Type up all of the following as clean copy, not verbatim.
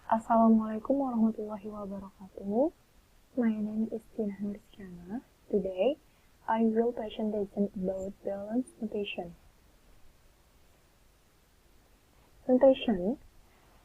Assalamualaikum warahmatullahi wabarakatuh. My name is Dinah Rizkianah. Today, I will presentation about balanced nutrition. Nutrition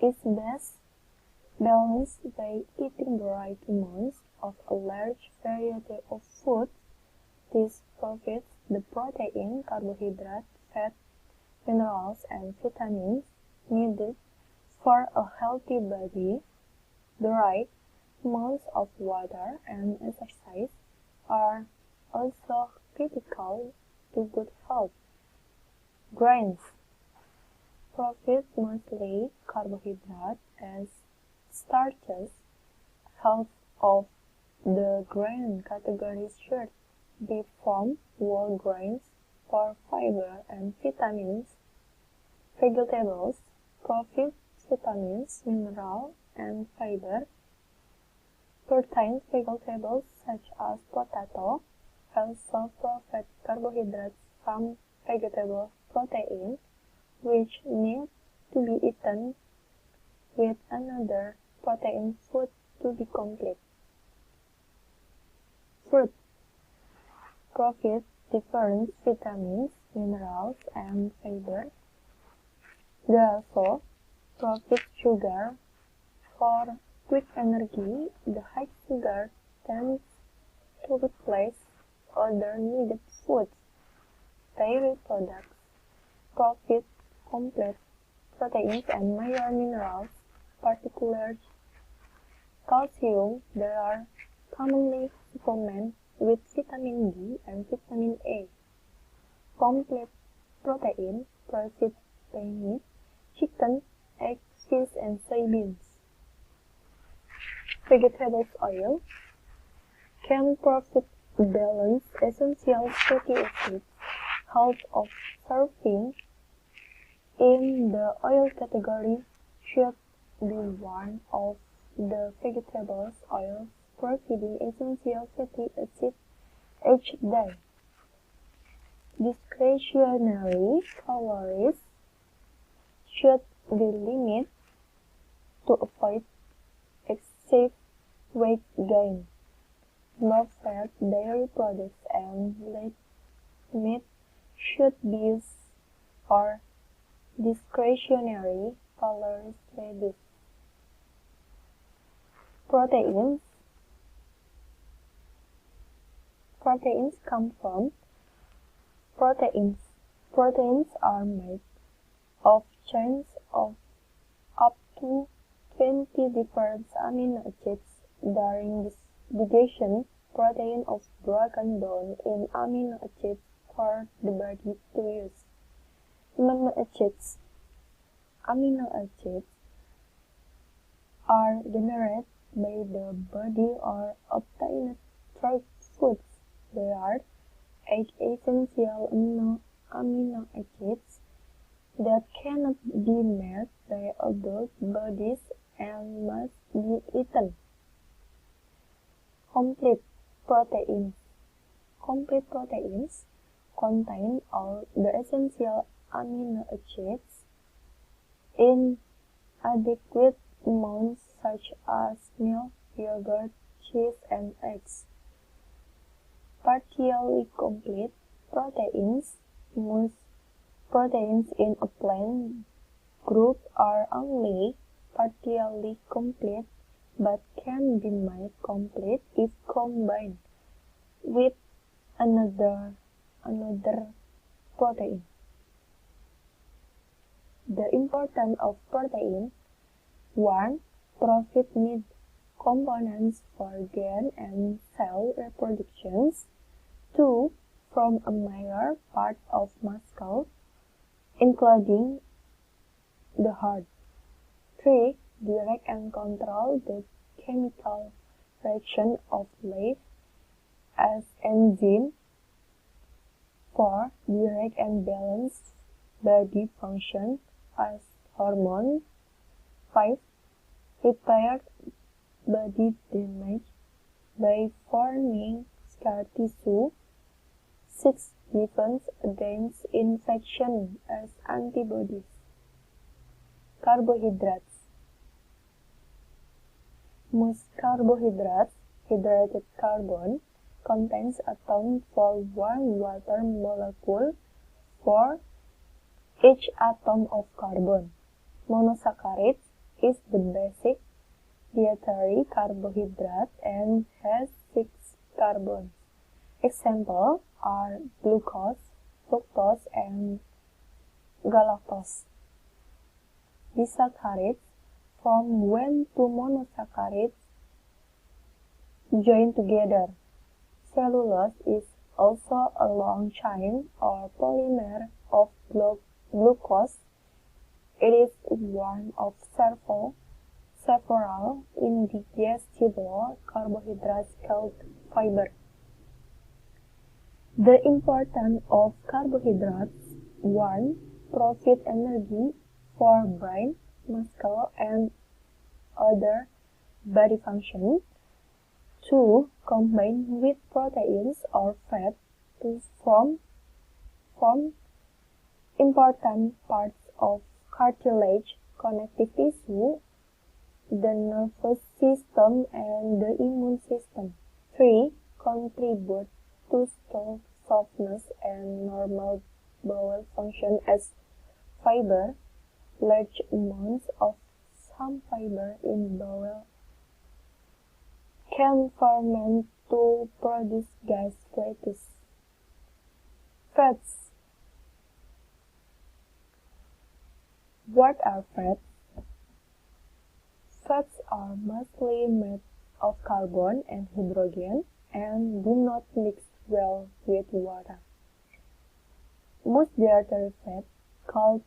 is best balanced by eating the right amounts of a large variety of foods. This provides the protein, carbohydrates, fat, minerals, and vitamins needed for a healthy body. The right amounts of water and exercise are also critical to good health. Grains provide mostly carbohydrates as starches. Half of the grain category should be from whole grains for fiber and vitamins. Vegetables provide vitamins, minerals, and fiber. Protein vegetables such as potato also provide carbohydrates from vegetable protein, which need to be eaten with another protein food to be complete. Fruit provide different vitamins, minerals, and fiber. They also provide sugar for quick energy. The high sugar tends to replace other needed foods. Dairy products provide complete proteins and major minerals, particularly calcium. They are commonly supplemented with vitamin D and vitamin A. Complete protein provided by meat, chicken, eggs, fish, and soybeans. Vegetable oil can provide balanced essential fatty acids. Half of serving in the oil category should be one of the vegetable oils providing essential fatty acids each day. Discretionary calories should be limited to avoid excessive weight gain. Low-fat dairy products and red meat should be used for discretionary calories reduced. Proteins come from proteins. Proteins are made of chains of up to 20 different amino acids. During digestion, protein is broken down in amino acids for the body to use. Amino acids are generated by the body or obtained through foods. There are 8 essential amino acids that cannot be made by adult bodies and must be eaten. Complete proteins contain all the essential amino acids in adequate amounts such as milk, yogurt, cheese, and eggs. Partially complete proteins. Most proteins in a plant group are only partially complete but can be made complete if combined with another protein. The importance of protein: 1. Provide need components for gain and cell reproduction. 2. From a major part of muscle, including the heart. 3. Direct and control the chemical reaction of life as enzyme. 4. Direct and balance body function as hormone. 5. Repair body damage by forming scar tissue. 6. Defense against infection as antibodies. Carbohydrates Most carbohydrates, hydrated carbon, contains a ton for one water molecule for each atom of carbon. Monosaccharides is the basic dietary carbohydrate and has 6 carbons. Examples are glucose, fructose, and galactose. Disaccharides form when two monosaccharides join together. Cellulose is also a long chain or polymer of glucose. It is one of several indigestible carbohydrates called fiber. The importance of carbohydrates: 1. Provide energy for brain, muscle, and other body functions. 2. Combine with proteins or fat to form important parts of cartilage, connective tissue, the nervous system, and the immune system. 3. Contribute to stomach softness and normal bowel function as fiber. Large amounts of some fiber in bowel can ferment to produce gastritis. Fats. What are fats? Fats are mostly made of carbon and hydrogen and do not mix well with water. Most dietary fats, called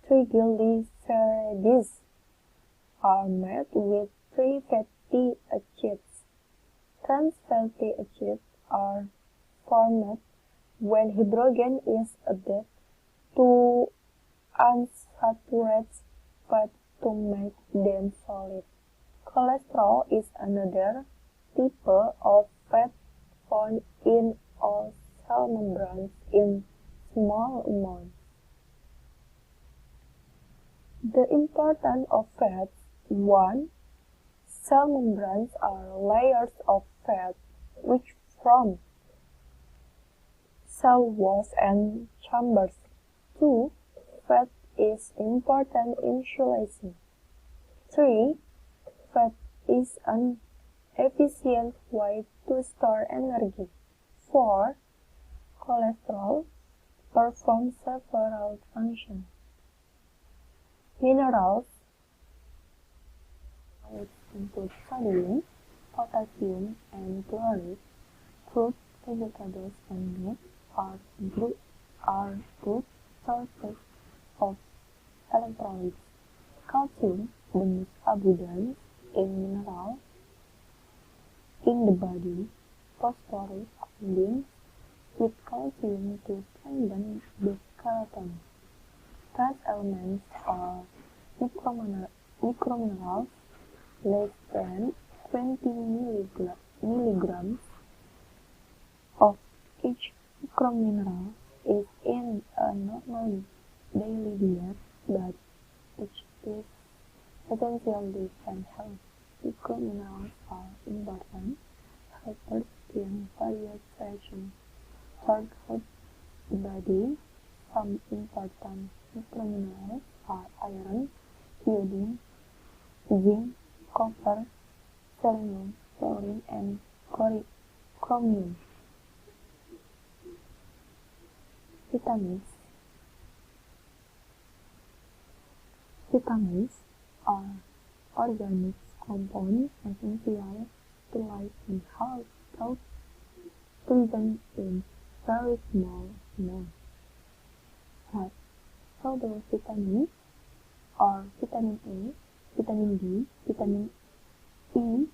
triglycerides, are made with 3 fatty acids. Trans fatty acids are formed when hydrogen is added to unsaturated fat to make them solid. Cholesterol is another type of fat found in all cell membranes in small amounts. The importance of fats: 1. Cell membranes are layers of fat which form cell walls and chambers. 2. Fat is important insulation. 3. Fat is an efficient way to store energy. 4. Cholesterol performs several functions. Minerals, which include sodium, potassium, and chloride. Fruits, vegetables, and meat are good sources of electrolytes. Calcium, the most abundant mineral in the body. Phosphorus links with calcium to strengthen the skeleton. Trace elements are microminerals. Less than 20 milligrams of each micromineral is in a normal daily diet, but which is essential and health. Microminerals are important helpers in various functions throughout the body. Some important microminerals are iron, iodine, zinc, copper, selenium, fluorine, and chromium. Vitamins. Vitamins are organic compounds essential to life and health, present in very small amounts. Fat soluble vitamins are vitamin A, vitamin D, vitamin E,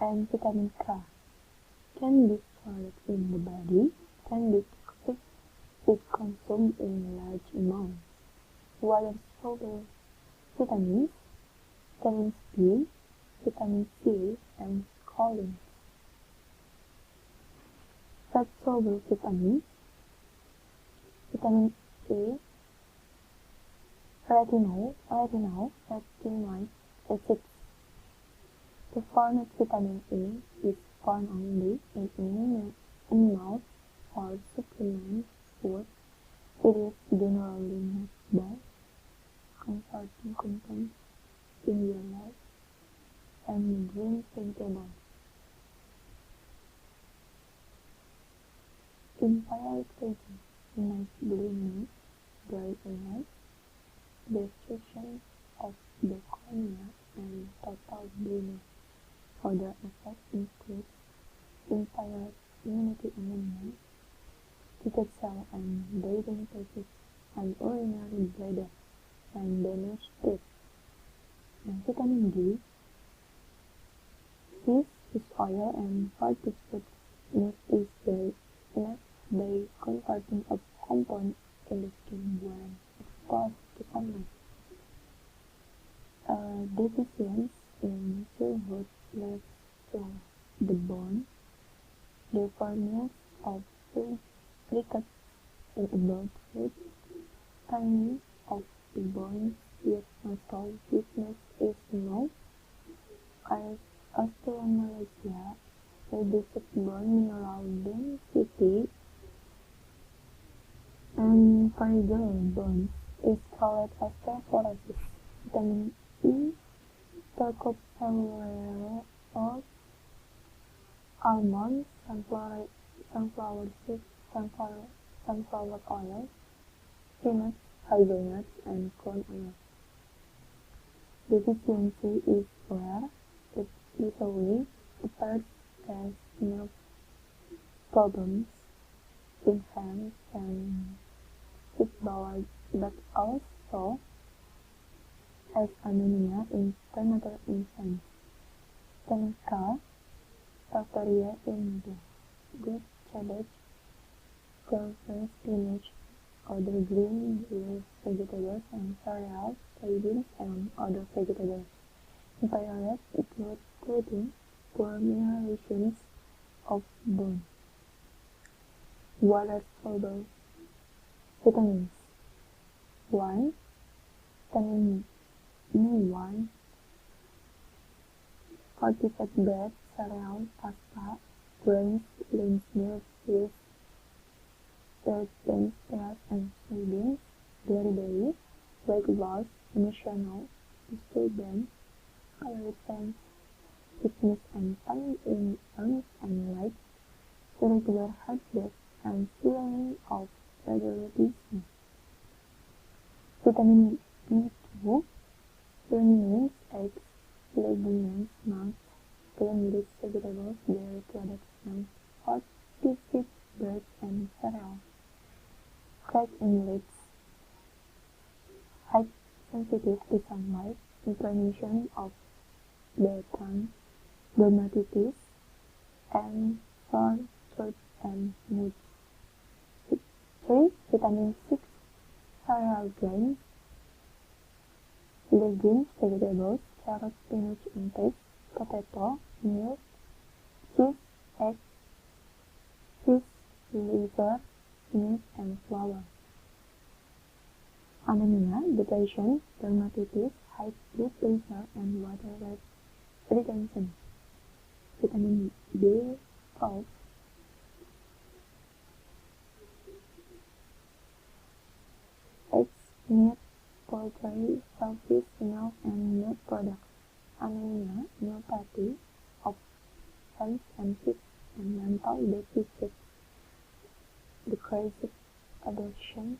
and vitamin K. Can be stored in the body, can be toxic if consumed in large amounts. Water-soluble vitamins, vitamin B, vitamin C, and choline. Fat-soluble vitamins, vitamin A, retinoic acid, The formed vitamin A is found only in animals or supplement food. It is generally made by converting contents in yellow and green vegetables. In violet regions, night blooming, bright light, destruction of the cornea, and total blindness. Other effects include inferior immunity anemia, ricket cell and bleeding tissues, and urinary bladder, and damaged teeth. And vitamin D, fish oil and fatty foods need by converting a compound in the skin when exposed to sunlight. Deficiency in childhood leads to the bone deformities of rickets in adulthood. Tiny of the bones with muscle weakness is known as osteomalacia. Reduced bone mineral density and fragile bones is called osteoporosis. Vitamin E, tocopherol, almonds, sunflower seeds, sunflower oil, peanuts, hazelnuts, and corn oil. Deficiency is rare. It usually appears as nerve problems in hands and feet, but also as anemia in prenatal infants. Chemical bacteria in the gut, cabbage, golden spinach, other green leaf vegetables, and cereals, soybeans, and other vegetables. Inferior including poor mineralization of bone. Water-soluble vitamins. 1. Vitamin B1, fortified bread, cereal, pasta, grains, lean meat, fish, red beans, peas, and soybeans, berries, weight loss, emotional disturbance, calorie sense, weakness and pain in arms and legs, irregular heartbeat, and feeling of rheumatism. Vitamin B2, ruminants, eggs, legumes, nuts, green leaf vegetables, dairy products, and fortified bread and cereal. Crack in lips, height sensitive to sunlight, inflammation of the tongue, dermatitis, and sore throat and mood. 3. Vitamin 6, cereal grains, legumes, vegetables, carrot, spinach, and peas, potato, milk, cheese, egg, fish, liver, meat, and flour. Anemia, depression, dermatitis, high blood pressure, and water retention. Vitamin B12, eggs, meat, poultry, shellfish, milk, and milk products. Anemia, neuropathy of hands and feet, and mental deficit. Decreased addiction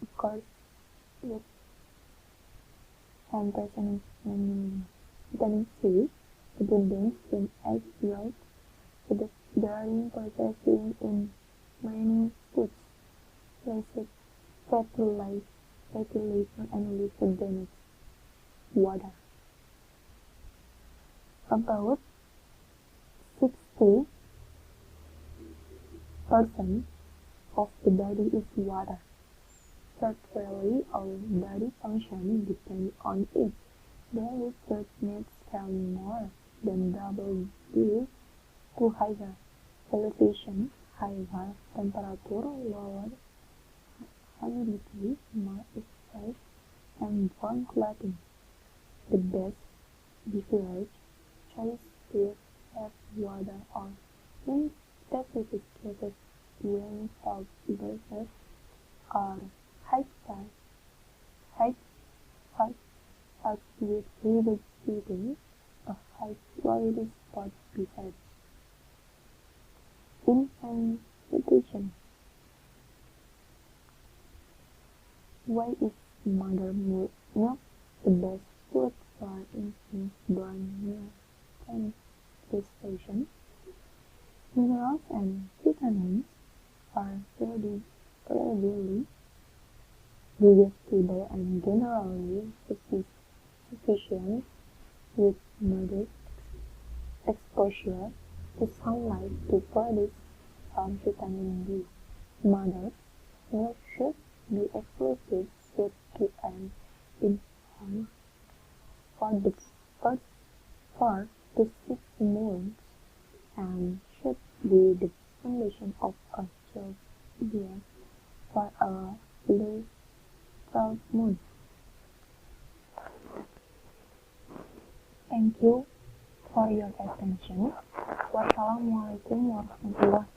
occurs with 10% of anemia. Vitamin C, abundance in egg yolk, with the dairy processing in many foods, places fatty liver, and liver damage. Water. About 60% of the body is water. Virtually all body function depend on it. Daily food needs can more than double due to higher elevation, higher temperature, lower humidity, more exercise, and bone clotting. The best beverage choice fields have water or in specific cases rainfall versus or high parks with river seating, a high quality spot beside infant nutrition. Why is mother milk the best food for infants born near time gestation? Minerals and vitamins are readily digestible and generally sufficient with moderate exposure to sunlight to produce some vitamin D. Mother's milk should be exclusive to an infant for the first 4 to 6 months and should be the foundation of a child's diet for a full 12 months. Thank you for your attention. Wassalamualaikum warahmatullahi